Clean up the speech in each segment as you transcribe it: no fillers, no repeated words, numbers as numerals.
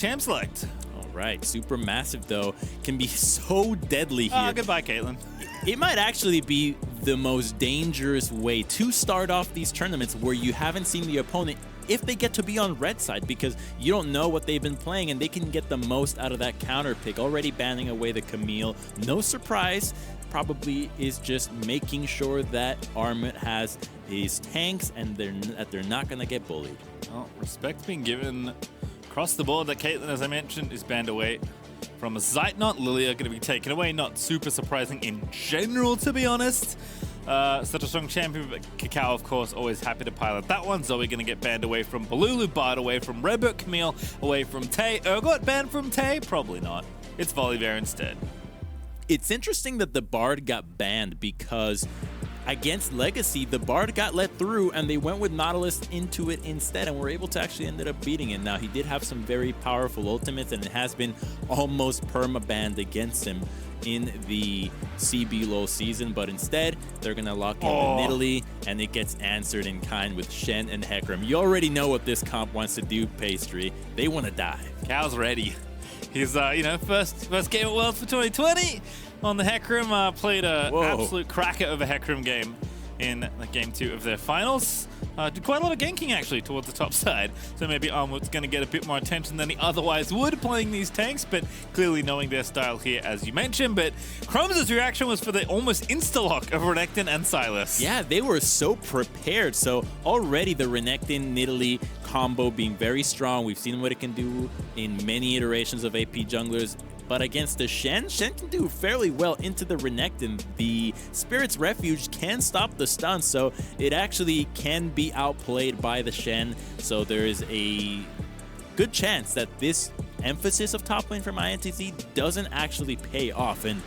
Champ select. All right, Supermassive though can be so deadly here. Goodbye, Caitlyn. It might actually be the most dangerous way to start off these tournaments where you haven't seen the opponent if they get to be on red side, because you don't know what they've been playing and they can get the most out of that counter pick. Already banning away the Camille. No surprise, probably is just making sure that Armut has his tanks and that they're not going to get bullied. Well, respect being given across the board. That Caitlyn, as I mentioned, is banned away from Zeitnot. Lilia going to be taken away. Not super surprising in general, to be honest. Such a strong champion, but Kakao, of course, always happy to pilot that one. Zoe going to get banned away from Balulu, barred away from Redbird, Camille away from Tay. Urgot banned from Tay? Probably not. It's Volibear instead. It's interesting that the Bard got banned because against Legacy, the Bard got let through and they went with Nautilus into it instead and were able to actually ended up beating it. Now, he did have some very powerful ultimates and it has been almost perma-banned against him in the CB low season, but instead they're gonna lock in with Nidalee and it gets answered in kind with Shen and Hecarim. You already know what this comp wants to do, Pastry. They want to dive. Cal's ready. He's first game at Worlds for 2020 on the Hecarim. Played an absolute cracker of a Hecarim game in game 2 of their finals. Did quite a lot of ganking actually towards the top side, so maybe Armut's going to get a bit more attention than he otherwise would playing these tanks, but clearly knowing their style here, as you mentioned. But Chromes' reaction was for the almost insta-lock of Renekton and Sylas. Yeah, they were so prepared. So already the Renekton Nidalee combo being very strong. We've seen what it can do in many iterations of AP junglers. But against the Shen can do fairly well into the Renekton. The Spirit's Refuge can stop the stun, so it actually can be outplayed by the Shen. So there is a good chance that this emphasis of top lane from ITZ doesn't actually pay off. And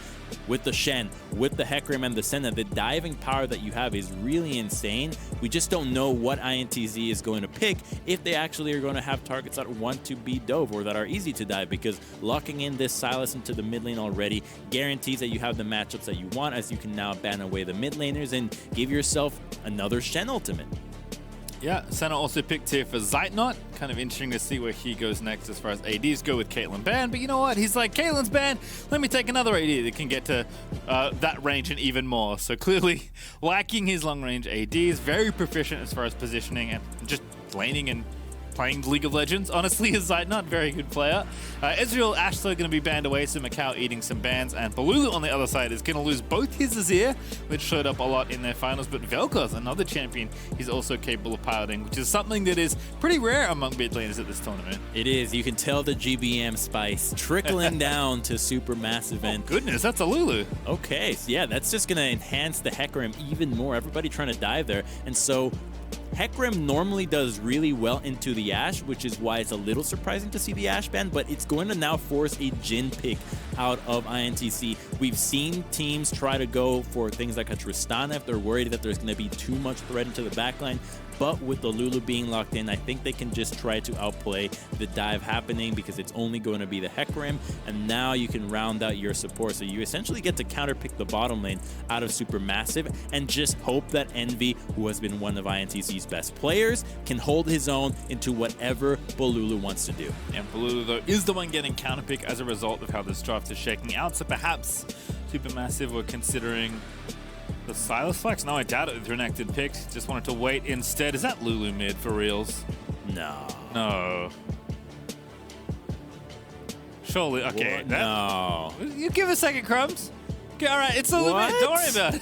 with the Shen, with the Hecarim and the Senna, the diving power that you have is really insane. We just don't know what INTZ is going to pick, if they actually are going to have targets that want to be dove or that are easy to dive, because locking in this Sylas into the mid lane already guarantees that you have the matchups that you want, as you can now ban away the mid laners and give yourself another Shen ultimate. Yeah, Senna also picked here for Zeitnot. Kind of interesting to see where he goes next as far as ADs go with Caitlyn banned. But you know what? He's like, Caitlyn's banned. Let me take another AD that can get to that range and even more. So clearly lacking his long-range ADs. Very proficient as far as positioning and just laning and playing League of Legends, honestly, is Zeitnot. Very good player. Ezreal, Ashler going to be banned away, so Macau eating some bans, and Balulu on the other side is going to lose both his Azir, which showed up a lot in their finals, but Vel'Koz, another champion, he's also capable of piloting, which is something that is pretty rare among mid laners at this tournament. It is. You can tell the GBM spice trickling down to Supermassive. And goodness, that's a Lulu. Okay, so yeah, that's just going to enhance the Hecarim even more. Everybody trying to dive there, and so Hecarim normally does really well into the Ashe, which is why it's a little surprising to see the Ashe ban, but it's going to now force a Jhin pick out of INTZ. We've seen teams try to go for things like a Tristana if they're worried that there's going to be too much threat into the backline, but with the Lulu being locked in, I think they can just try to outplay the dive happening, because it's only going to be the Hecarim, and now you can round out your support. So you essentially get to counterpick the bottom lane out of Supermassive and just hope that Envy, who has been one of INTZ's best players, can hold his own into whatever Balulu wants to do. And Balulu, though, is the one getting counterpick as a result of how this draft is shaking out, so perhaps Supermassive were considering the Sylas flex? No, I doubt it with Renekton picked. Just wanted to wait instead. Is that Lulu mid for reals? No. No. Surely. Okay. What? No. You give a second, Crumbs. Okay, all right, it's Lulu mid. Don't worry about it.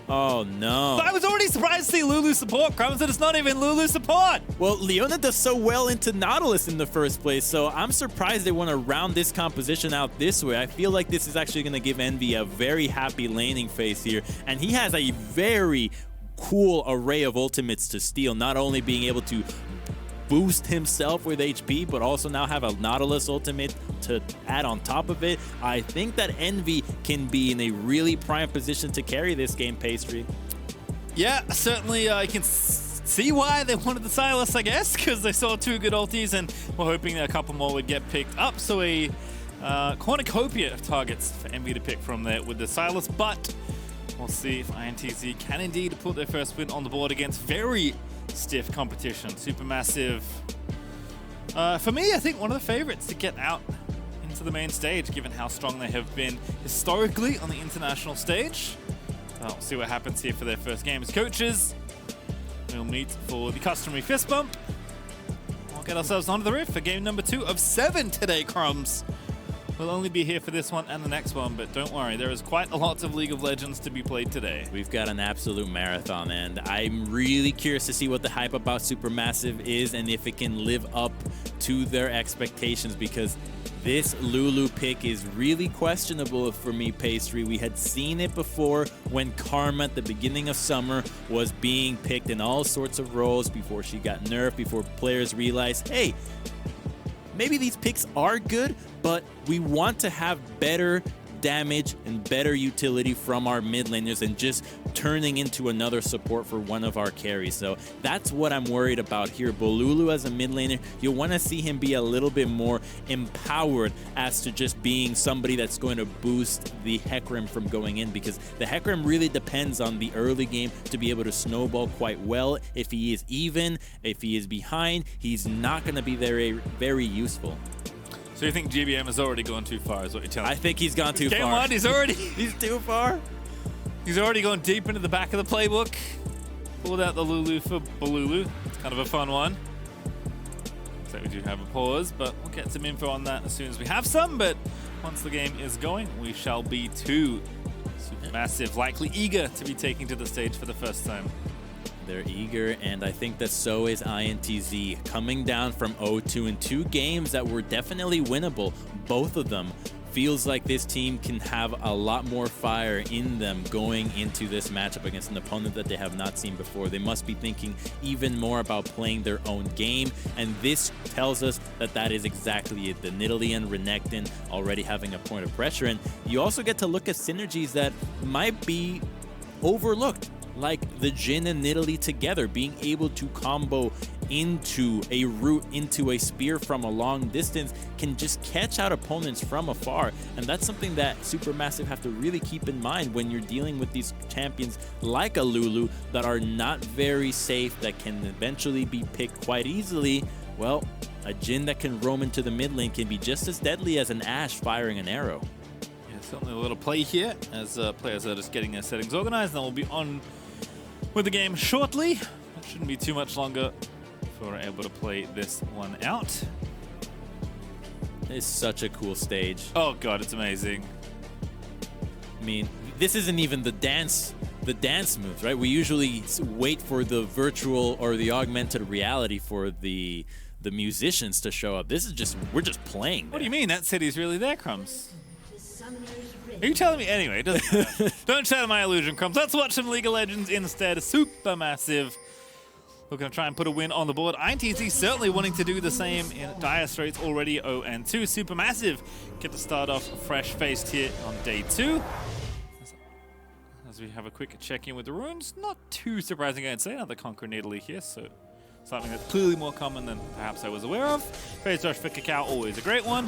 Oh, no. But I was already surprised to see Lulu support, Crumbs, and it's not even Lulu support. Well, Leona does so well into Nautilus in the first place, so I'm surprised they want to round this composition out this way. I feel like this is actually going to give Envy a very happy laning phase here, and he has a very cool array of ultimates to steal, not only being able to boost himself with HP, but also now have a Nautilus ultimate to add on top of it. I think that Envy can be in a really prime position to carry this game, Pastry. Yeah, certainly I can see why they wanted the Sylas, I guess, because they saw 2 good ultis and were hoping that a couple more would get picked up. So a cornucopia of targets for Envy to pick from there with the Sylas, but we'll see if INTZ can indeed put their first win on the board against very stiff competition. Supermassive For me, I think one of the favorites to get out into the main stage, given how strong they have been historically on the international stage. We'll see what happens here for their first game as coaches. We'll meet for the customary fist bump. We'll get ourselves onto the roof for game number 2 of 7 today, Crumbs. We'll only be here for this one and the next one, but don't worry, there is quite a lot of League of Legends to be played today. We've got an absolute marathon, and I'm really curious to see what the hype about Supermassive is and if it can live up to their expectations, because this Lulu pick is really questionable for me, Pastry. We had seen it before when Karma at the beginning of summer was being picked in all sorts of roles before she got nerfed, before players realized, hey, maybe these picks are good, but we want to have better damage and better utility from our mid laners and just turning into another support for one of our carries. So that's what I'm worried about here. Bolulu as a mid laner, you'll want to see him be a little bit more empowered as to just being somebody that's going to boost the Hecarim from going in, because the Hecarim really depends on the early game to be able to snowball quite well. If he is even, if he is behind, he's not going to be very useful. So you think GBM has already gone too far, is what you're telling me? I think he's gone too far. Game 1, he's already... he's too far. He's already gone deep into the back of the playbook. Pulled out the Lulu for Bolulu. It's kind of a fun one. So we do have a pause, but we'll get some info on that as soon as we have some. But once the game is going, we shall be too Supermassive, likely eager to be taking to the stage for the first time. They're eager, and I think that so is ITZ. Coming down from 0-2 in 2 games that were definitely winnable, both of them. Feels like this team can have a lot more fire in them going into this matchup against an opponent that they have not seen before. They must be thinking even more about playing their own game, and this tells us that that is exactly it. The Nidalee and Renekton already having a point of pressure, and you also get to look at synergies that might be overlooked, like the Jhin and Nidalee together, being able to combo into a root, into a spear from a long distance, can just catch out opponents from afar. And that's something that Supermassive have to really keep in mind when you're dealing with these champions like a Lulu that are not very safe, that can eventually be picked quite easily. Well, a Jhin that can roam into the mid lane can be just as deadly as an Ashe firing an arrow. Yeah, certainly a little play here as players are just getting their settings organized, and we'll be on with the game shortly. It shouldn't be too much longer before we're able to play this one out. It's such a cool stage. Oh god, it's amazing. I mean, this isn't even the dance moves, right? We usually wait for the virtual or the augmented reality for the musicians to show up. This is just, we're just playing. What do you mean? That city's really there, Crumbs? Are you telling me? Anyway, it doesn't matter. Don't shatter my illusion, Crumbs. Let's watch some League of Legends instead. Supermassive. We're going to try and put a win on the board. ITZ certainly wanting to do the same in Dire Straits, already 0-2. Supermassive get to start off fresh-faced here on day 2. As we have a quick check-in with the runes. Not too surprising, I'd say. Another Conquer Nidalee here, so something that's clearly more common than perhaps I was aware of. Phase Rush for Cacao, always a great one.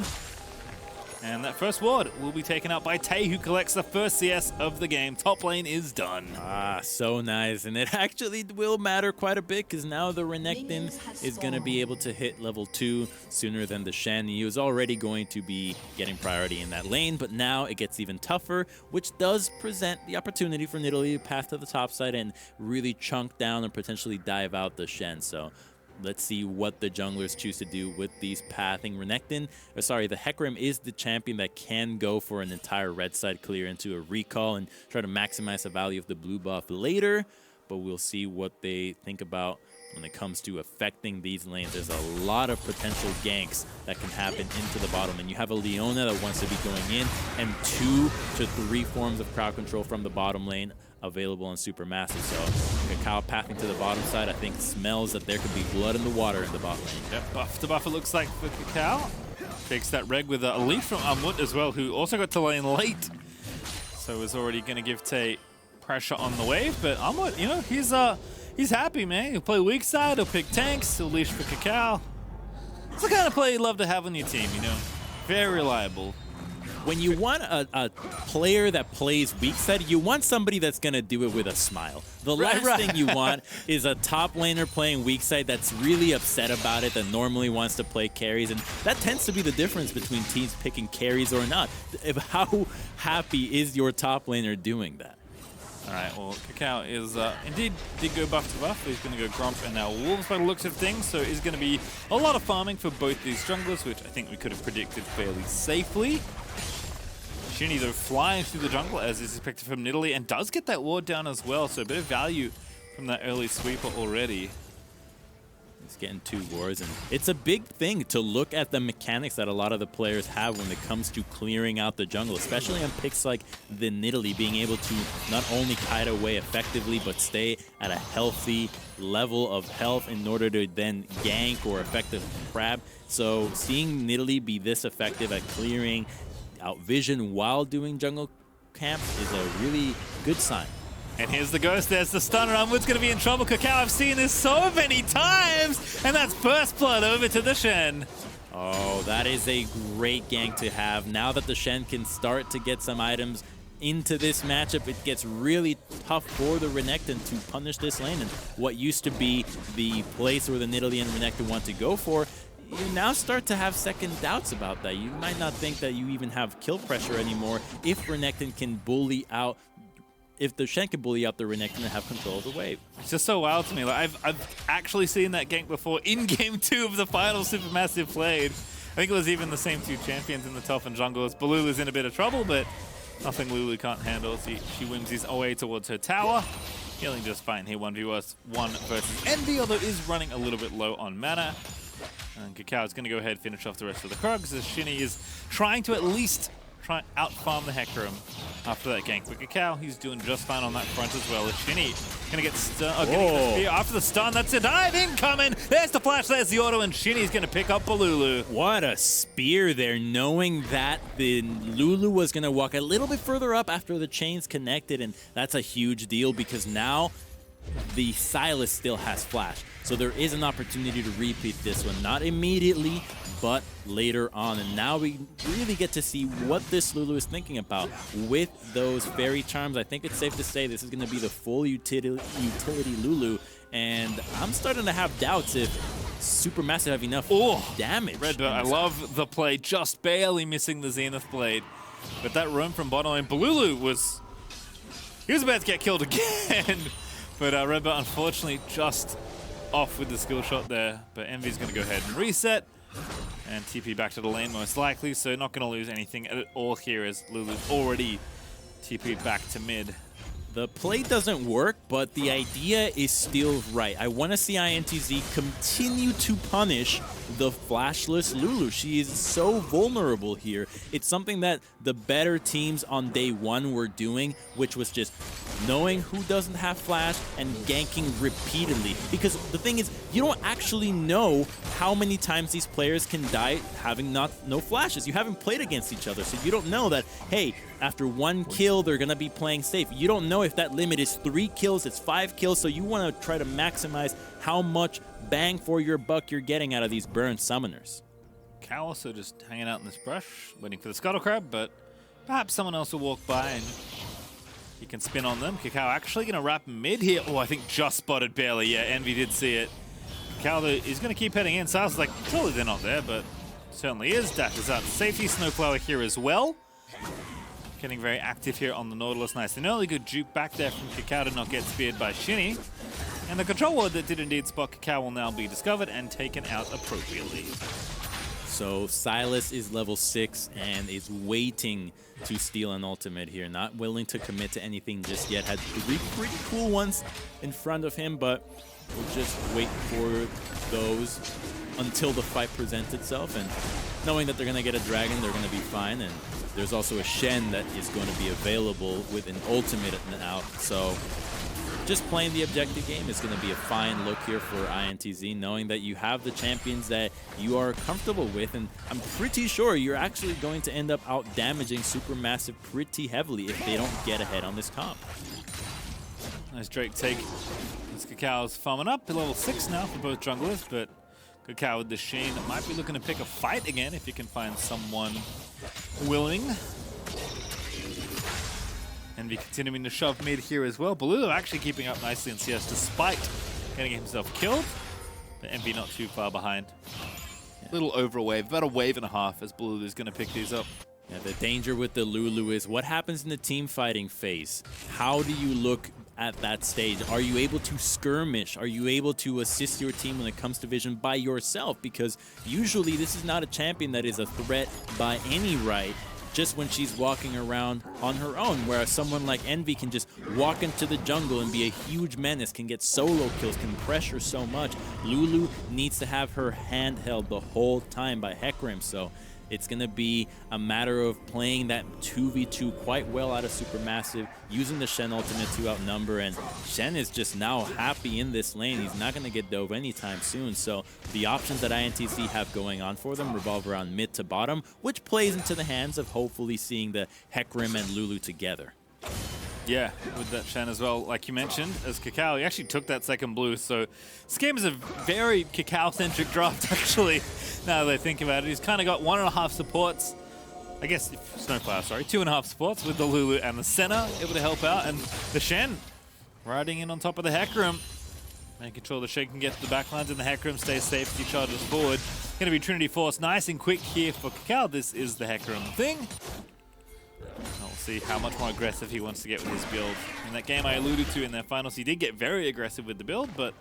And that first ward will be taken out by Tay, who collects the first CS of the game. Top lane is done. Ah, so nice. And it actually will matter quite a bit, because now the Renekton is going to be able to hit level 2 sooner than the Shen. He was already going to be getting priority in that lane, but now it gets even tougher, which does present the opportunity for Nidalee to path to the top side and really chunk down and potentially dive out the Shen. So let's see what the junglers choose to do with these pathing. Renekton, or sorry, the Hecarim is the champion that can go for an entire red side clear into a recall and try to maximize the value of the blue buff later, but we'll see what they think about when it comes to affecting these lanes. There's a lot of potential ganks that can happen into the bottom, and you have a Leona that wants to be going in, and 2 to 3 forms of crowd control from the bottom lane available on Supermassive. So Cacao pathing to the bottom side, I think smells that there could be blood in the water in the bot lane. Yep, buff to buff it looks like for Cacao. Takes that reg with a lead from Amut as well, who also got to lane late. So was already going to give Tay pressure on the wave, but Amut, you know, he's happy, man. He'll play weak side, he'll pick tanks, he'll leash for Cacao. It's the kind of play you'd love to have on your team, you know. Very reliable. when you want a player that plays weak side, you want somebody that's going to do it with a smile. The last thing you want is a top laner playing weak side that's really upset about it, that normally wants to play carries, and that tends to be the difference between teams picking carries or not. How happy is your top laner doing that? All right, well, Kakao is indeed did go buff to buff. He's going to go Gromp and now Wolves by the looks of things, so it's going to be a lot of farming for both these junglers, which I think we could have predicted fairly safely. Shinny, though, flying through the jungle, as is expected from Nidalee, and does get that ward down as well, so a bit of value from that early sweeper already. He's getting 2 wards, and it's a big thing to look at the mechanics that a lot of the players have when it comes to clearing out the jungle, especially on picks like the Nidalee, being able to not only kite away effectively, but stay at a healthy level of health in order to then gank or effective crab. So seeing Nidalee be this effective at clearing out vision while doing jungle camp is a really good sign. And here's the ghost, there's the stunner. Unwood's going to be in trouble. Kakao, I've seen this so many times, and that's first blood over to the Shen. Oh, that is a great gank to have. Now that the Shen can start to get some items into this matchup, it gets really tough for the Renekton to punish this lane. And what used to be the place where the Nidalee and Renekton want to go for, you now start to have second doubts about that. You might not think that you even have kill pressure anymore if Renekton can bully out, if the Shen can bully out the Renekton and have control of the wave. It's just so wild to me. Like I've actually seen that gank before in Game 2 of the final Supermassive played. I think it was even the same 2 champions in the top and junglers. Balula's in a bit of trouble, but nothing Lulu can't handle. She wins his way towards her tower. Healing just fine here, 1v1 versus Envy, although is running a little bit low on mana. And Kakao is going to go ahead and finish off the rest of the Krugs, as Shinny is trying to at least try and out-farm the Hecarim after that gank. But Kakao, he's doing just fine on that front as well. As Shinny going to get stunned. The spear after the stun. That's a dive incoming. There's the flash, there's the auto, and Shinny's going to pick up Balulu. What a spear there, knowing that the Lulu was going to walk a little bit further up after the chains connected, and that's a huge deal because now the Sylas still has flash. So there is an opportunity to repeat this one. Not immediately, but later on. And now we really get to see what this Lulu is thinking about with those fairy charms. I think it's safe to say this is going to be the full utility Lulu. And I'm starting to have doubts if Supermassive have enough damage. Redbird, I love the play, just barely missing the Zenith Blade. But that roam from bottom lane, Balulu was... he was about to get killed again. But Redbird, unfortunately, just off with the skill shot there. But Envy's going to go ahead and reset and TP back to the lane most likely. So not going to lose anything at all here as Lulu's already TP'd back to mid. The play doesn't work, but the idea is still right. I want to see ITZ continue to punish the flashless Lulu. She is so vulnerable here. It's something that the better teams on day 1 were doing, which was just knowing who doesn't have flash and ganking repeatedly. Because the thing is, you don't actually know how many times these players can die having no flashes. You haven't played against each other, so you don't know that, hey, after 1 kill, they're going to be playing safe. You don't know if that limit is 3 kills, it's 5 kills, so you want to try to maximize how much bang for your buck you're getting out of these burn summoners. Cow also just hanging out in this brush, waiting for the Scuttle Crab, but perhaps someone else will walk by and he can spin on them. Kakao actually going to wrap mid here. Oh, I think just spotted barely. Yeah, Envy did see it. Kakao is going to keep heading in. Sal's like, surely they're not there, but certainly is. Dash is out to safety. Snowflower here as well. Getting very active here on the Nautilus. Nice. An early good juke back there from Kakao to not get speared by Shinny. And the control ward that did indeed spot Kakao will now be discovered and taken out appropriately. So Sylas is level 6 and is waiting to steal an ultimate here. Not willing to commit to anything just yet. Had 3 pretty cool ones in front of him, but we'll just wait for those until the fight presents itself. And knowing that they're going to get a dragon, they're going to be fine. And there's also a Shen that is going to be available with an ultimate out. So just playing the objective game is going to be a fine look here for ITZ, knowing that you have the champions that you are comfortable with, and I'm pretty sure you're actually going to end up out-damaging Supermassive pretty heavily if they don't get ahead on this comp. Nice Drake take. This Kakao's farming up to level 6 now for both junglers, but Kakao with the Sheen might be looking to pick a fight again if you can find someone willing. Envy continuing to shove mid here as well. Balulu actually keeping up nicely in CS despite getting himself killed. But Envy not too far behind. A little over a wave, about a wave and a half as Balulu is going to pick these up. Yeah, the danger with the Lulu is what happens in the team fighting phase. How do you look at that stage? Are you able to skirmish? Are you able to assist your team when it comes to vision by yourself? Because usually this is not a champion that is a threat by any right, just when she's walking around on her own, whereas someone like Envy can just walk into the jungle and be a huge menace, can get solo kills, can pressure so much. Lulu needs to have her hand held the whole time by Hecarim, so it's going to be a matter of playing that 2v2 quite well out of Supermassive, using the Shen ultimate to outnumber, and Shen is just now happy in this lane. He's not going to get dove anytime soon, so the options that ITZ have going on for them revolve around mid to bottom, which plays into the hands of hopefully seeing the Hecarim and Lulu together. Yeah, with that Shen as well, like you mentioned, as Kakao, he actually took that second blue, so this game is a very Kakao-centric draft, actually, now that I think about it. He's kind of got 1.5 supports, I guess, Snowflower, sorry, 2.5 supports with the Lulu and the Senna able to help out, and the Shen riding in on top of the Hecarim, making sure the Shen can get to the backlines and the Hecarim stays safe as he charges forward. Going to be Trinity Force, nice and quick here for Kakao. This is the Hecarim thing. We'll see how much more aggressive he wants to get with his build. In that game I alluded to in their finals, he did get very aggressive with the build, but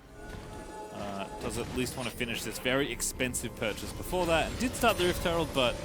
does at least want to finish this very expensive purchase before that. And did start the Rift Herald, but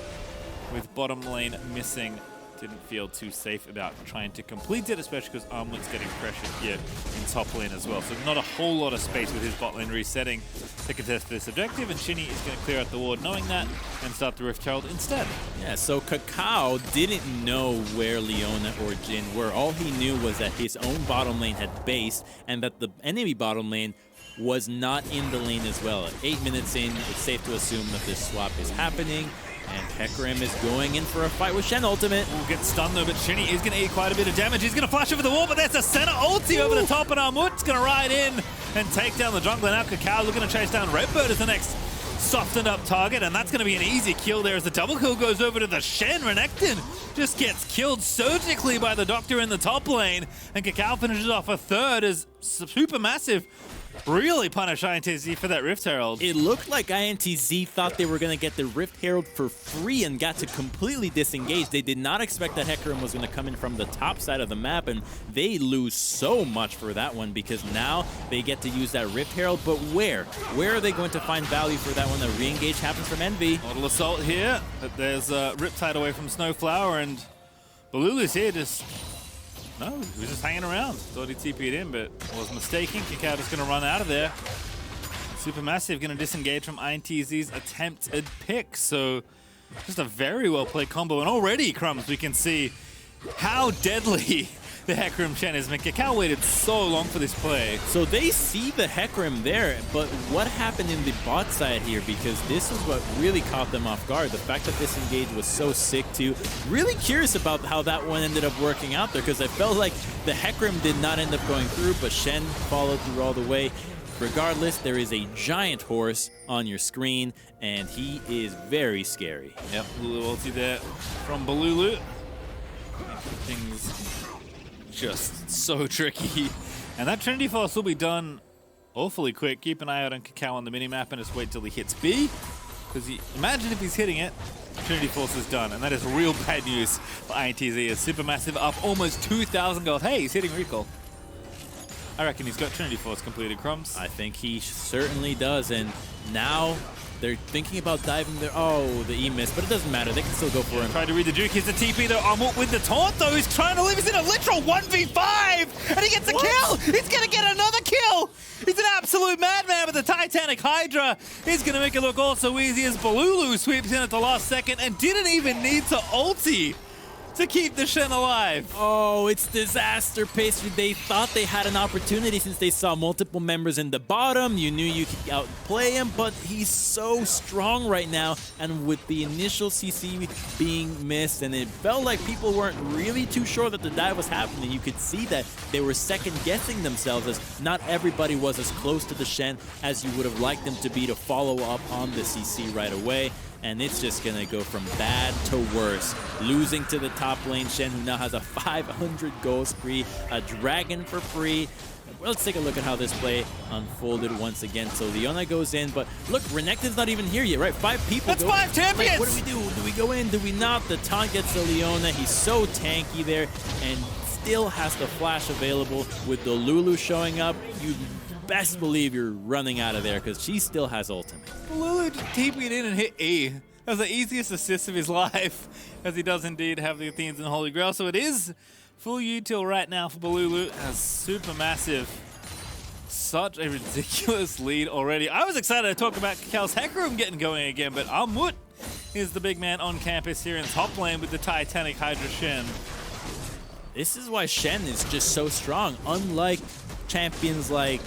with bottom lane missing, didn't feel too safe about trying to complete it, especially because Armwood's getting pressured here in top lane as well. So not a whole lot of space with his bot lane resetting to contest this objective, and Shinny is going to clear out the ward knowing that and start the Rift Herald instead. Yeah, so Kakao didn't know where Leona or Jhin were. All he knew was that his own bottom lane had base and that the enemy bottom lane was not in the lane as well. At 8 minutes in, it's safe to assume that this swap is happening. And Hecarim is going in for a fight with Shen ultimate. Will get stunned though, but Shinny is going to eat quite a bit of damage. He's going to flash over the wall, but there's a Senna ulti over the top, and Armwood's going to ride in and take down the jungler. Now Kakao looking to chase down Redbird as the next softened up target, and that's going to be an easy kill there as the double kill goes over to the Shen. Renekton just gets killed surgically by the Doctor in the top lane, and Kakao finishes off a third as Supermassive really punish ITZ for that Rift Herald. It looked like ITZ thought they were going to get the Rift Herald for free and got to completely disengage. They did not expect that Hecarim was going to come in from the top side of the map, and they lose so much for that one because now they get to use that Rift Herald, but where? Where are they going to find value for that when the re-engage happens from Envy? Model Assault here, but there's Riptide away from Snowflower, and Balulu's here just... No, he was just hanging around. Thought he'd TP'd in, but was mistaken. Kakao just going to run out of there. Supermassive going to disengage from ITZ's attempted pick. So just a very well played combo. And already, Crumbs, we can see how deadly the Hecarim Shen is. Kakao waited so long for this play. So they see the Hecarim there, but what happened in the bot side here? Because this is what really caught them off guard. The fact that this engage was so sick too. Really curious about how that one ended up working out there, because I felt like the Hecarim did not end up going through, but Shen followed through all the way. Regardless, there is a giant horse on your screen, and he is very scary. Yep, Lulu ulti there from Balulu. Things just so tricky. And that Trinity Force will be done awfully quick. Keep an eye out on Kakao on the minimap and just wait till he hits B. Because imagine if he's hitting it, Trinity Force is done. And that is real bad news for ITZ as Supermassive up almost 2,000 gold. Hey, he's hitting recall. I reckon he's got Trinity Force completed, Crumbs. I think he certainly does. And now they're thinking about diving there. Oh, the E missed, but it doesn't matter. They can still go for him. Tried to read the juke. Here's the TP though. Armwood with the taunt though. He's trying to live. He's in a literal 1v5 and he gets a kill. He's going to get another kill. He's an absolute madman with the Titanic Hydra. He's going to make it look all so easy as Balulu sweeps in at the last second and didn't even need to ulti. to keep the Shen alive. Oh, it's disaster, Pastry. They thought they had an opportunity since they saw multiple members in the bottom. You knew you could outplay him, but he's so strong right now. And with the initial CC being missed, and it felt like people weren't really too sure that the dive was happening, you could see that they were second-guessing themselves, as not everybody was as close to the Shen as you would have liked them to be to follow up on the CC right away. And it's just going to go from bad to worse. Losing to the top lane Shen, who now has a 500 gold spree, a dragon for free. Let's take a look at how this play unfolded once again. So Leona goes in, but look, Renekton's not even here yet, right? 5 people. That's 5 champions! Like, what do we do? Do we go in? Do we not? The taunt gets to Leona. He's so tanky there, and still has the flash available. With the Lulu showing up, you best believe you're running out of there, because she still has ultimate. Lulu just TP'd in and hit E. That was the easiest assist of his life, as he does indeed have the Athenes and Holy Grail. So it is full util right now for Balulu, as super massive. Such a ridiculous lead already. I was excited to talk about Kakal's Hacker Room getting going again, but Amut is the big man on campus here in top lane with the Titanic Hydra Shen. This is why Shen is just so strong. Unlike champions like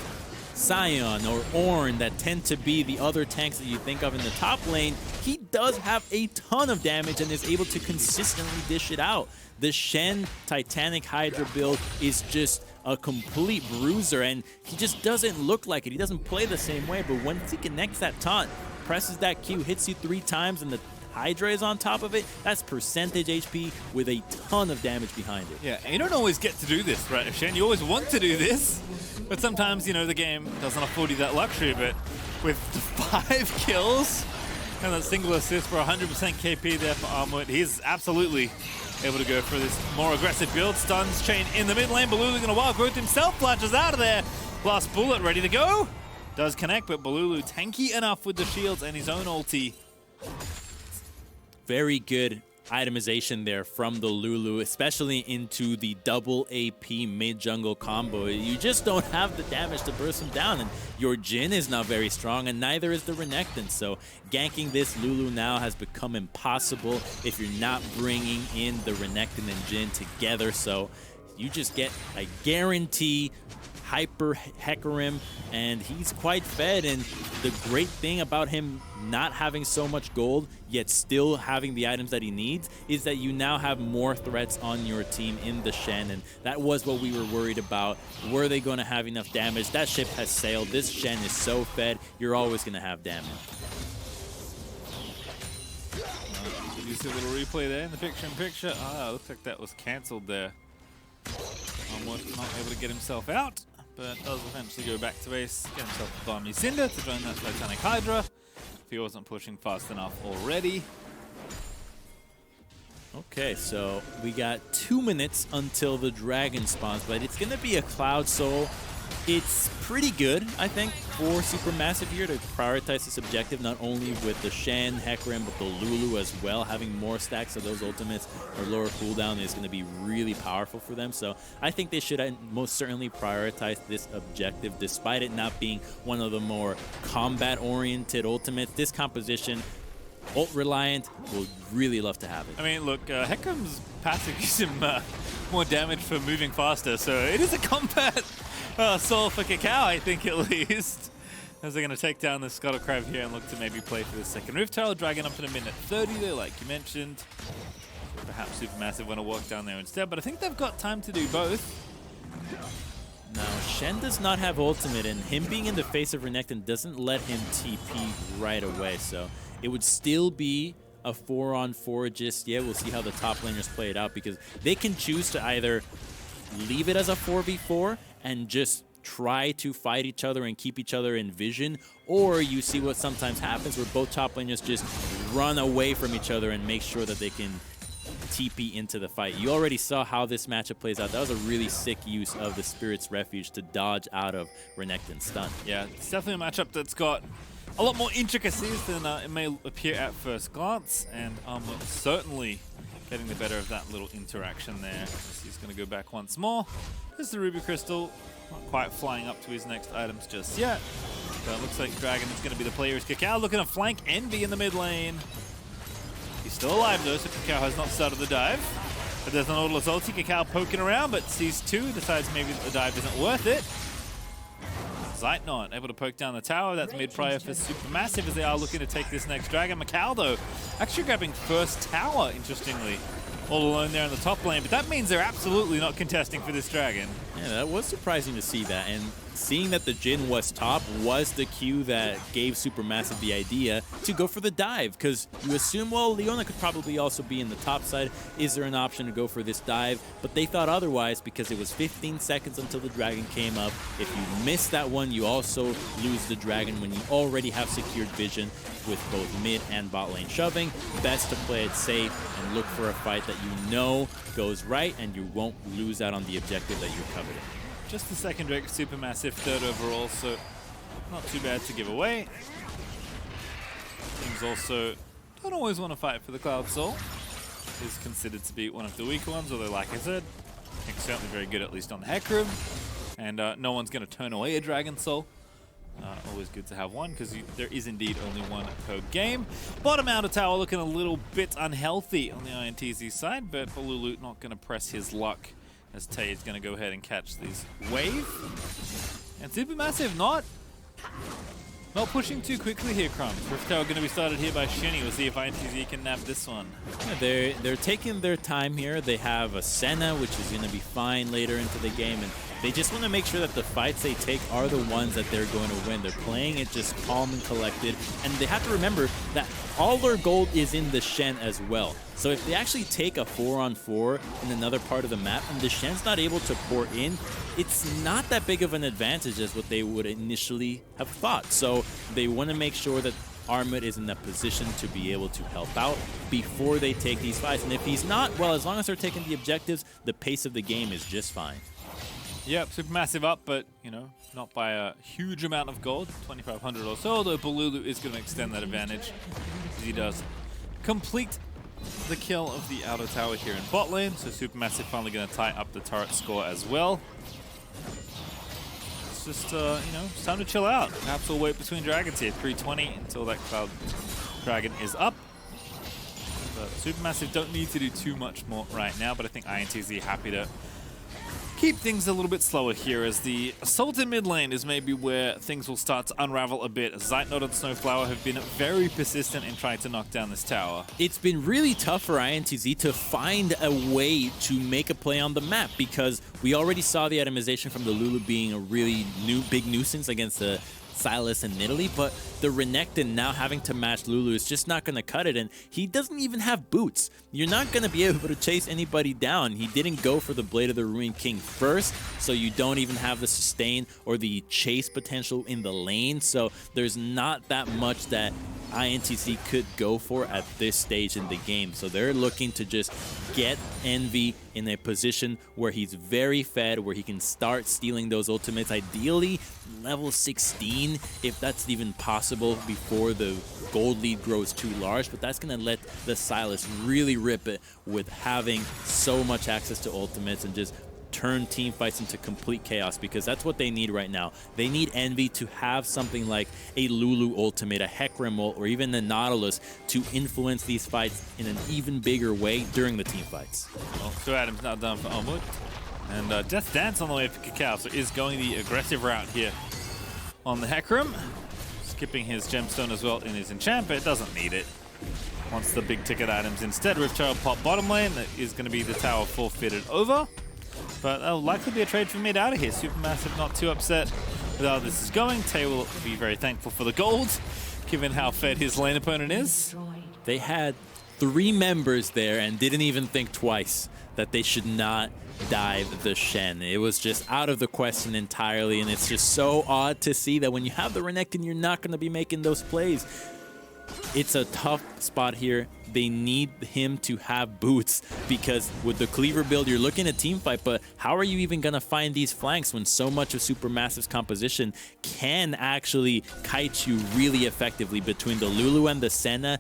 Sion or Ornn that tend to be the other tanks that you think of in the top lane, he does have a ton of damage and is able to consistently dish it out. The Shen Titanic Hydra build is just a complete bruiser, and he just doesn't look like it. He doesn't play the same way, but once he connects that taunt, presses that Q, hits you 3 times, and the Hydra is on top of it, that's percentage HP with a ton of damage behind it. Yeah, and you don't always get to do this, right, Shen? You always want to do this, but sometimes, you know, the game doesn't afford you that luxury. But with 5 kills and a single assist for 100% KP there for Amut, he's absolutely able to go for this more aggressive build. Stuns chain in the mid lane. Balulu gonna wild growth himself, flashes out of there. Last bullet ready to go. Does connect, but Balulu tanky enough with the shields and his own ulti. Very good itemization there from the Lulu, especially into the double AP mid-jungle combo. You just don't have the damage to burst him down, and your Jhin is not very strong, and neither is the Renekton. So ganking this Lulu now has become impossible if you're not bringing in the Renekton and Jhin together. So you just get a guarantee hyper Hecarim, and he's quite fed. And the great thing about him not having so much gold yet still having the items that he needs is that you now have more threats on your team in the Shen, and that was what we were worried about. Were they going to have enough damage? That ship has sailed. This Shen is so fed, you're always going to have damage. You see a little replay there in the picture-in-picture. Ah, looks like that was cancelled there. Amut not able to get himself out, but does eventually go back to base, get himself a Barmy Cinder to join that Titanic Hydra, if he wasn't pushing fast enough already. Okay, so we got 2 minutes until the dragon spawns, but it's going to be a Cloud Soul. It's pretty good, I think, for Supermassive here to prioritize this objective, not only with the Shen, Hecarim, but the Lulu as well. Having more stacks of those ultimates or lower cooldown is going to be really powerful for them. So I think they should most certainly prioritize this objective, despite it not being one of the more combat-oriented ultimates. This composition, ult-reliant, will really love to have it. I mean, look, Hecarim's passive gives him more damage for moving faster, so it is a combat soul for Kakao, I think, at least. As they're going to take down the Scuttlecrab here and look to maybe play for the second Rift Tower. Dragon up in a minute 30 there, like you mentioned. Perhaps Supermassive want to walk down there instead, but I think they've got time to do both. Now, Shen does not have ultimate, and him being in the face of Renekton doesn't let him TP right away, so it would still be a 4-on-4 just yet. We'll see how the top laners play it out, because they can choose to either leave it as a 4v4 and just try to fight each other and keep each other in vision, or you see what sometimes happens where both top laners just run away from each other and make sure that they can TP into the fight. You already saw how this matchup plays out. That was a really sick use of the Spirit's Refuge to dodge out of Renekton's stun. Yeah, it's definitely a matchup that's got a lot more intricacies than it may appear at first glance, and certainly getting the better of that little interaction there. He's going to go back once more. There's the Ruby Crystal, not quite flying up to his next items just yet. But it looks like Dragon is going to be the player. Is Kakao looking to flank Envy in the mid lane. He's still alive though, so Kakao has not started the dive. But there's an Nautilus ulti, Kakao poking around, but sees two, decides maybe the dive isn't worth it. Zeitnot able to poke down the tower. That's mid prior for Supermassive as they are looking to take this next dragon. Macaldo actually grabbing first tower, interestingly. All alone there in the top lane, but that means they're absolutely not contesting for this dragon. Yeah, that was surprising to see that, and seeing that the Jhin was top was the cue that gave Supermassive the idea to go for the dive, because you assume, well, Leona could probably also be in the top side. Is there an option to go for this dive? But they thought otherwise because it was 15 seconds until the dragon came up. If you miss that one, you also lose the dragon when you already have secured vision with both mid and bot lane shoving. Best to play it safe and look for a fight that you know goes right and you won't lose out on the objective that you're coveting. Just the second Drake, Supermassive, third overall, so not too bad to give away. Teams also don't always want to fight for the Cloud Soul. Is considered to be one of the weaker ones, although like I said, I think certainly very good, at least on the Hecarim. And no one's going to turn away a Dragon Soul. Always good to have one, because there is indeed only one per game. Bottom outer tower looking a little bit unhealthy on the ITZ side, but Balulu not going to press his luck, as Tay is going to go ahead and catch this wave. And Supermassive not pushing too quickly here, Crumbs. Rift Tower going to be started here by Shinny. We'll see if ITZ can nab this one. Yeah, they're taking their time here. They have a Senna, which is going to be fine later into the game, and they just want to make sure that the fights they take are the ones that they're going to win. They're playing it just calm and collected, and they have to remember that all their gold is in the Shen as well. So if they actually take a 4-on-4 in another part of the map and the Shen's not able to pour in, it's not that big of an advantage as what they would initially have thought. So they want to make sure that Armut is in that position to be able to help out before they take these fights. And if he's not, well, as long as they're taking the objectives, the pace of the game is just fine. Yep, Supermassive up, but, you know, not by a huge amount of gold, 2,500 or so, although Balulu is going to extend that advantage as he does complete the kill of the outer tower here in bot lane, so Supermassive finally going to tie up the turret score as well. It's just, you know, it's time to chill out. Perhaps we'll wait between dragons here, 320 until that Cloud Dragon is up. But Supermassive don't need to do too much more right now, but I think INTZ happy to keep things a little bit slower here, as the assault in mid lane is maybe where things will start to unravel a bit. Zeitnot and Snowflower have been very persistent in trying to knock down this tower. It's been really tough for INTZ to find a way to make a play on the map, because we already saw the itemization from the Lulu being a really big nuisance against the Sylas and Nidalee, but the Renekton now having to match Lulu is just not going to cut it, and he doesn't even have boots. You're not going to be able to chase anybody down. He didn't go for the Blade of the Ruined King first, so you don't even have the sustain or the chase potential in the lane, so there's not that much that INTZ could go for at this stage in the game. So they're looking to just get Envy in a position where he's very fed, where he can start stealing those ultimates, ideally level 16, if that's even possible before the gold lead grows too large. But that's going to let the Sylas really rip it with having so much access to ultimates and just turn team fights into complete chaos, because that's what they need right now. They need Envy to have something like a Lulu ultimate, a Hecarim ult, or even the Nautilus to influence these fights in an even bigger way during the team fights. Well, so Adam's not done for Omwood. And Death Dance on the way for Kakao, so is going the aggressive route here on the Hecarim. Skipping his gemstone as well in his enchant, but it doesn't need it. Wants the big ticket items instead. Rift Tower pop bottom lane, that is going to be the tower forfeited over. But that'll likely be a trade for mid out of here. Supermassive not too upset with how this is going. Tay will be very thankful for the gold, given how fed his lane opponent is. They had 3 members there and didn't even think twice that they should not dive the Shen. It was just out of the question entirely, and it's just so odd to see that when you have the Renekton, you're not going to be making those plays. It's a tough spot here. They need him to have boots, because with the Cleaver build, you're looking at team fight, but how are you even going to find these flanks when so much of Supermassive's composition can actually kite you really effectively between the Lulu and the Senna?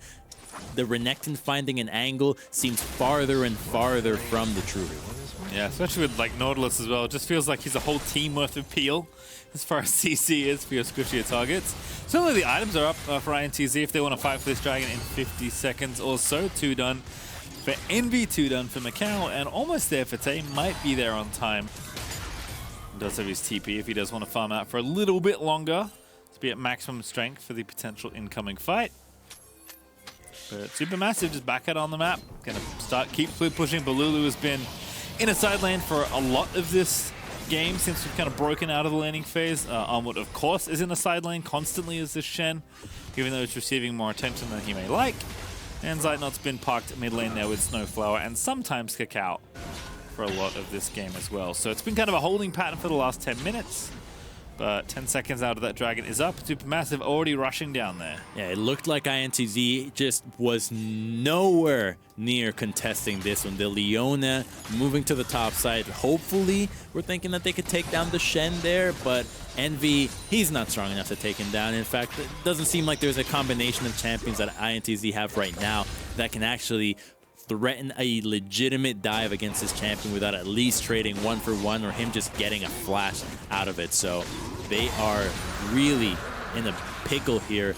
The Renekton finding an angle seems farther and farther from the truth. Yeah, especially with like Nautilus as well. It just feels like he's a whole team worth of peel as far as CC is for your squishier targets. Certainly the items are up for INTZ if they want to fight for this dragon in 50 seconds or so. 2 done for Envy, 2 done for Macau, and almost there for Tay. Might be there on time. Does have his TP if he does want to farm out for a little bit longer to be at maximum strength for the potential incoming fight. But Supermassive just back out on the map. Gonna keep pushing. Balulu has been in a side lane for a lot of this game since we've kind of broken out of the laning phase. Armwood, of course, is in the side lane constantly as this Shen, even though it's receiving more attention than he may like. And Zeitnot's been parked mid lane there with Snowflower and sometimes Cacao for a lot of this game as well. So it's been kind of a holding pattern for the last 10 minutes. But 10 seconds out of that dragon is up. Supermassive already rushing down there. Yeah, it looked like ITZ just was nowhere near contesting this one. The Leona moving to the top side. Hopefully, we're thinking that they could take down the Shen there, but Envy, he's not strong enough to take him down. In fact, it doesn't seem like there's a combination of champions that ITZ have right now that can actually threaten a legitimate dive against his champion without at least trading 1-for-1 or him just getting a flash out of it. So they are really in a pickle here.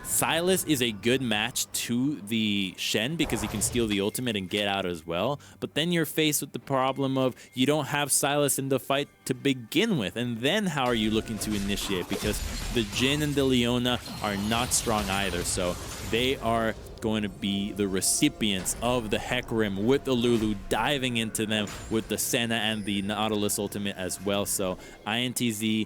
Sylas is a good match to the Shen because he can steal the ultimate and get out as well. But then you're faced with the problem of you don't have Sylas in the fight to begin with. And then how are you looking to initiate? Because the Jhin and the Leona are not strong either. So they are going to be the recipients of the Hecarim with the Lulu diving into them with the Senna and the Nautilus ultimate as well. So INTZ,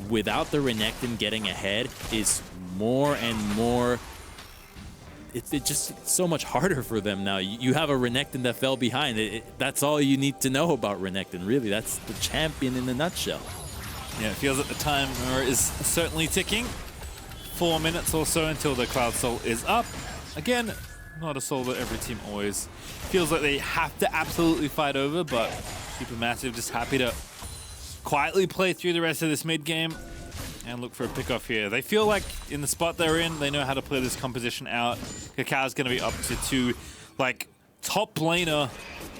without the Renekton getting ahead, is more and more, it's just so much harder for them now. You have a Renekton that fell behind. That's all you need to know about Renekton, really. That's the champion in a nutshell. Yeah, it feels that the timer is certainly ticking. 4 minutes or so until the Cloud Soul is up. Again, not a soul that every team always feels like they have to absolutely fight over, but Supermassive just happy to quietly play through the rest of this mid game and look for a pick-off here. They feel like in the spot they're in, they know how to play this composition out. Cacao's going to be up to 2, like, top laner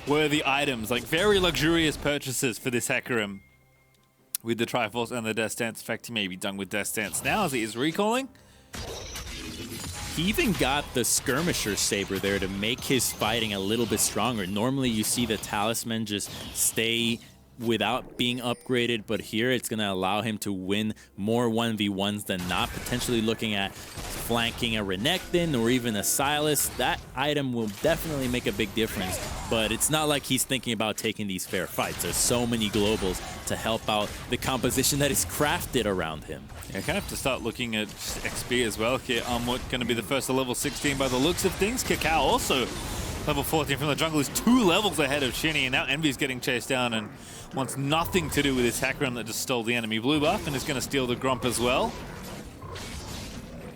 worthy items, like very luxurious purchases for this Hecarim. With the Triforce and the Death Dance effect, he may be done with Death Dance now as he is recalling. He even got the Skirmisher Saber there to make his fighting a little bit stronger. Normally you see the Talisman just stay without being upgraded, but here it's going to allow him to win more 1v1s than not, potentially looking at flanking a Renekton or even a Sylas. That item will definitely make a big difference, but it's not like he's thinking about taking these fair fights. There's so many globals to help out the composition that is crafted around him. Yeah, kind of have to start looking at XP as well here. Armwood going to be the first to level 16 by the looks of things. Cacao also level 14 from the jungle is 2 levels ahead of Shinny, and now Envy's getting chased down and wants nothing to do with his Hecarim that just stole the enemy blue buff and is going to steal the Grump as well.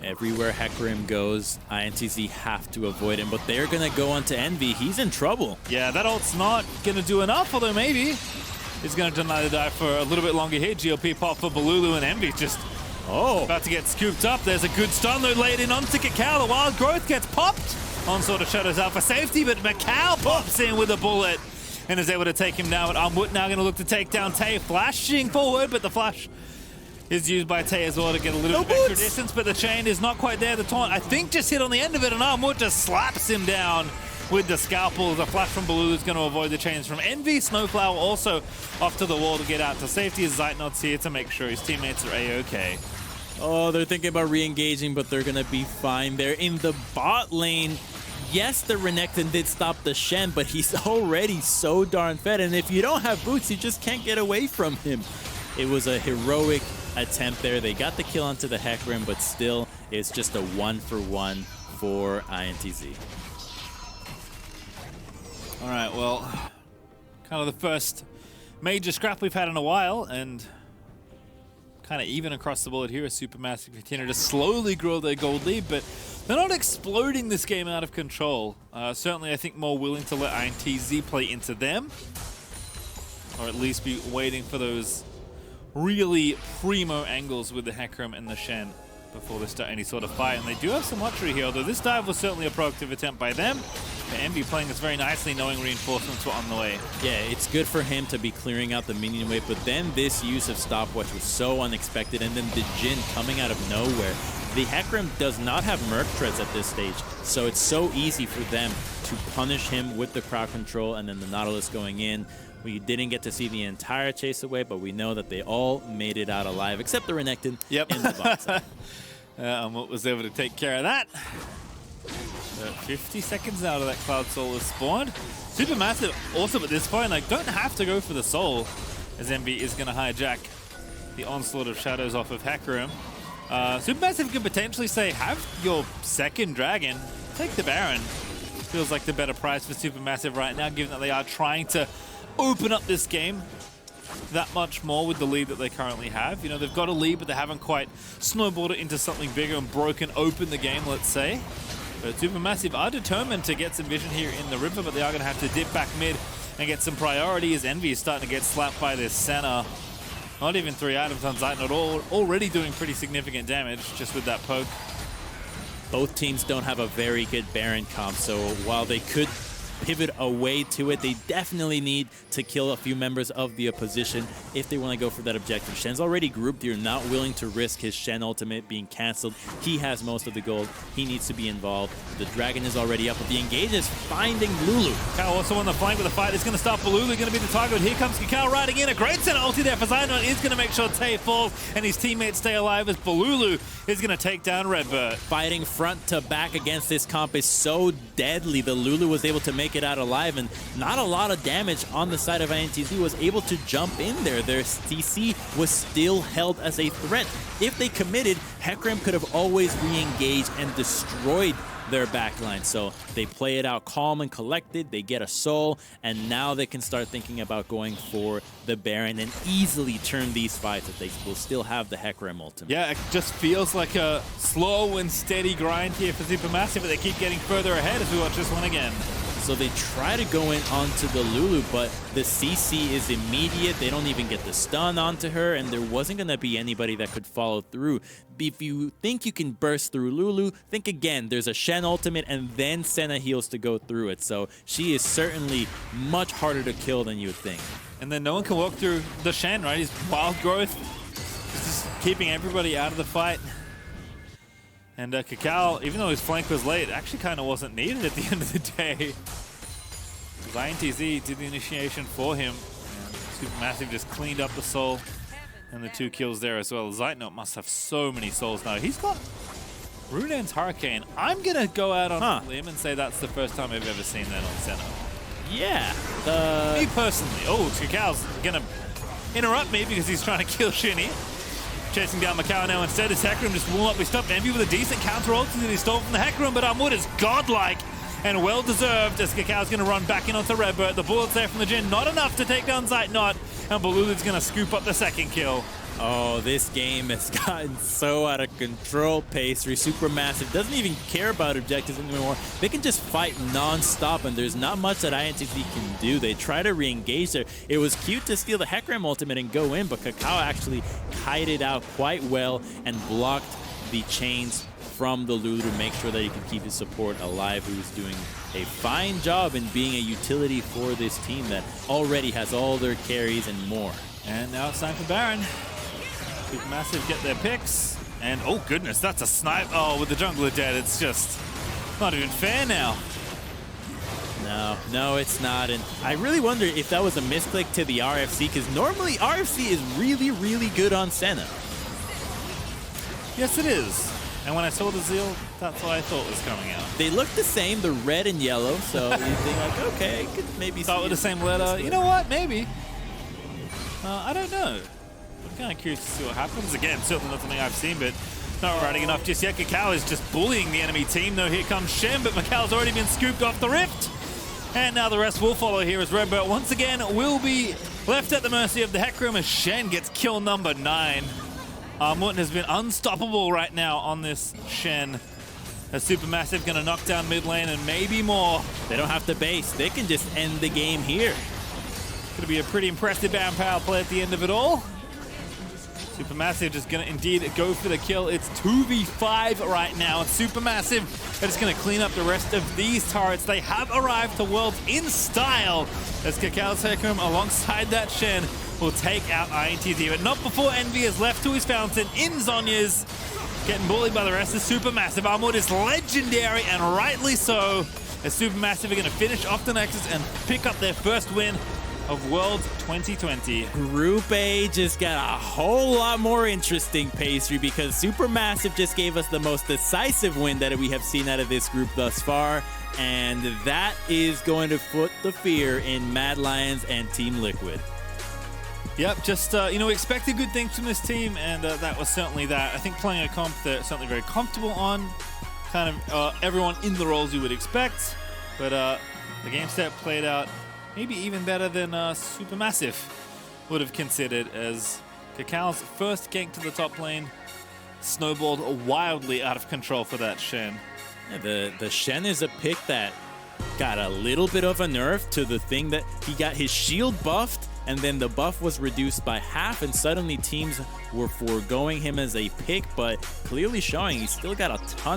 Everywhere Hecarim goes, INTZ have to avoid him, but they're going to go onto Envy. He's in trouble. Yeah, that ult's not going to do enough, although maybe he's going to deny the dive for a little bit longer here. GOP pop for Balulu, and Envy just about to get scooped up. There's a good stun load laid in onto Cacao. The Wild Growth gets popped. Onslaught of Shadows out for safety, but Macau pops in with a bullet and is able to take him down. But Armwood now going to look to take down Tay, flashing forward, but the flash is used by Tay as well to get a little bit extra distance, but the chain is not quite there. The taunt, I think, just hit on the end of it, and Armwood just slaps him down with the scalpel. The flash from Baloo is going to avoid the chains from Envy. Snowflower also off to the wall to get out to safety. Zeitnot's here to make sure his teammates are A-okay. Oh, they're thinking about re-engaging, but they're going to be fine there. In the bot lane, yes, the Renekton did stop the Shen, but he's already so darn fed, and if you don't have boots, you just can't get away from him. It was a heroic attempt there. They got the kill onto the Hecarim, but still, it's just a 1-for-1 for INTZ. All right, well, kind of the first major scrap we've had in a while, and kind of even across the board here as Supermassive continue to slowly grow their gold lead, but they're not exploding this game out of control. Certainly, I think more willing to let INTZ play into them, or at least be waiting for those really primo angles with the Hecarim and the Shen before they start any sort of fight. And they do have some luxury here, although this dive was certainly a proactive attempt by them. Envy playing this very nicely, knowing reinforcements were on the way. Yeah, it's good for him to be clearing out the minion wave, but then this use of stopwatch was so unexpected, and then the Jhin coming out of nowhere. The Hecarim does not have Merc Treads at this stage, so it's so easy for them to punish him with the crowd control, and then the Nautilus going in. We didn't get to see the entire chase away, but we know that they all made it out alive, except the Renekton in the box. Amut was able to take care of that. 50 seconds out of that Cloud Soul is spawned. Supermassive also at this point, like, don't have to go for the soul, as Envy is going to hijack the onslaught of shadows off of Hecarim. Supermassive can potentially say, have your second dragon, take the Baron. Feels like the better price for Supermassive right now, given that they are trying to open up this game that much more with the lead that they currently have. You know, they've got a lead, but they haven't quite snowballed it into something bigger and broken open the game, let's say. But Supermassive are determined to get some vision here in the river, but they are going to have to dip back mid and get some priority as Envy is starting to get slapped by this Senna. Not even 3 items on Zeitnot, already doing pretty significant damage just with that poke. Both teams don't have a very good Baron comp, so while they could pivot away to it, they definitely need to kill a few members of the opposition if they want to go for that objective. Shen's already grouped here, not willing to risk his Shen ultimate being cancelled. He has most of the gold. He needs to be involved. The dragon is already up, but the engage is finding Lulu. Kakao also on the flank with the fight. It's going to stop Lulu, going to be the target. Here comes Kakao riding in. A great Senna ulti there for Zeitnot is going to make sure Tay falls and his teammates stay alive as Balulu is going to take down Redbird. Fighting front to back against this comp is so deadly. The Lulu was able to make it out alive, and not a lot of damage on the side of ITZ. Was able to jump in there. Their CC was still held as a threat. If they committed, Hecarim could have always re-engaged and destroyed their backline. So they play it out calm and collected. They get a soul, and now they can start thinking about going for the Baron and easily turn these fights if they will still have the Hecarim ultimate. Yeah, it just feels like a slow and steady grind here for Supermassive, but they keep getting further ahead as we watch this one again. So they try to go in onto the Lulu, but the CC is immediate. They don't even get the stun onto her, and there wasn't going to be anybody that could follow through. If you think you can burst through Lulu, think again. There's a Shen ultimate, and then Senna heals to go through it. So she is certainly much harder to kill than you would think. And then no one can walk through the Shen, right? His wild growth is just keeping everybody out of the fight. And Kakao, even though his flank was late, actually kind of wasn't needed at the end of the day. ITZ did the initiation for him. And Supermassive just cleaned up the soul. And the 2 kills there as well. Zeitnot must have so many souls now. He's got Runan's Hurricane. I'm going to go out on a limb and say that's the first time I've ever seen that on Senna. Yeah. Me personally. Oh, Kakao's going to interrupt me because he's trying to kill Shinny. Chasing down Macau now instead as Hecarim just will not be stopped. Envy with a decent counter ulti that he stole from the Hecarim, but Amut is godlike and well-deserved as Kakao's going to run back in onto Redbird. The bullets there from the Jhin, not enough to take down Zeitnot, and Balulu's going to scoop up the second kill. Oh, this game has gotten so out of control. Pacey, Supermassive doesn't even care about objectives anymore. They can just fight non-stop, and there's not much that ITZ can do. They try to re-engage there. It was cute to steal the Hecarim ultimate and go in, but Kakao actually kited out quite well and blocked the chains from the Lulu to make sure that he could keep his support alive, who's doing a fine job in being a utility for this team that already has all their carries and more. And now it's time for Baron. Supermassive get their picks, and oh goodness, that's a snipe. Oh, with the jungler dead, it's just not even fair now. No, it's not, and I really wonder if that was a misclick to the RFC, because normally RFC is really, really good on Senna. Yes, it is. And when I saw the Zeal, that's what I thought was coming out. They look the same, the red and yellow, so you think like, okay, could maybe start with the same letter. You know what? Maybe. I don't know. I'm kind of curious to see what happens. Again, certainly not something I've seen, but not riding enough just yet. Kakao is just bullying the enemy team, though. Here comes Shen, but Macau's already been scooped off the rift. And now the rest will follow here as Redbird once again will be left at the mercy of the Hecarim as Shen gets kill number 9. Amut has been unstoppable right now on this Shen. A Supermassive going to knock down mid lane and maybe more. They don't have to base. They can just end the game here. Going to be a pretty impressive Baron power play at the end of it all. Supermassive just going to indeed go for the kill. It's 2v5 right now. It's Supermassive that is going to clean up the rest of these turrets. They have arrived to Worlds in style as Kakao's Hecarim alongside that Shen will take out ITZ, but not before Envy is left to his fountain in Zhonya's. Getting bullied by the rest of Supermassive. Amut is legendary, and rightly so. as Supermassive are going to finish off the Nexus and pick up their first win of World 2020. Group A just got a whole lot more interesting, Pastry, because Supermassive just gave us the most decisive win that we have seen out of this group thus far, and that is going to put the fear in Mad Lions and Team Liquid. Yep, just, you know, we expected good things from this team, and that was certainly that. I think playing a comp they're certainly very comfortable on, kind of everyone in the roles you would expect, but the game set played out maybe even better than Supermassive would have considered, as Cacao's first gank to the top lane snowballed wildly out of control for that Shen. Yeah, the Shen is a pick that got a little bit of a nerf to the thing that he got his shield buffed, and then the buff was reduced by half, and suddenly teams were foregoing him as a pick, but clearly showing he's still got a ton